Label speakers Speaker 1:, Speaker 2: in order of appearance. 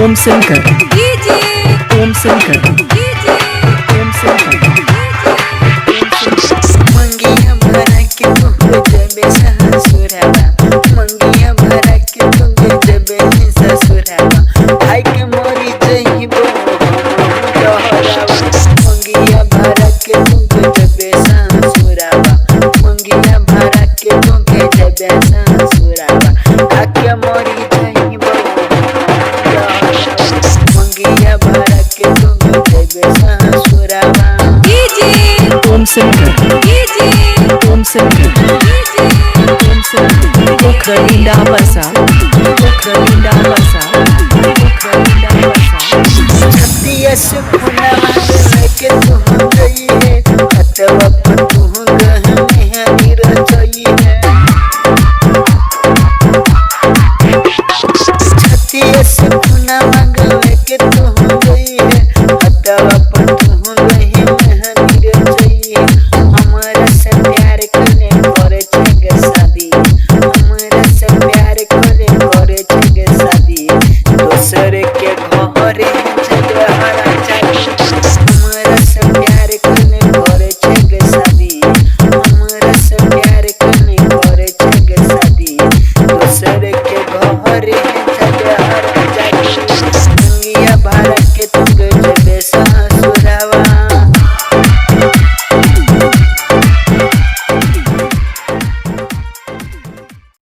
Speaker 1: ओम शंकर ओम शंकर ओम शंकर
Speaker 2: मंगिया भरा के तुम जबे ससुराबा मंगिया भरा के तुम जबे ससुराबा भाई के मोरी जइबो मंगिया भरा के तुम जबे ससुराबा मंगिया भरा के तुम जबे ससुराबा आके मोरी जइबो मंगिया भरा के तुम जबे ससुराबा
Speaker 1: ओम शंकर ओम शंकर ओम शंकर पोखरलिंडा बसा पोखरलिंडा बसा पोखरलिंडा बसा
Speaker 2: छतिया से फुलावा के तुम गई है हतवा पर तुम गहने है रचई है छतिया से फुलावा के तुम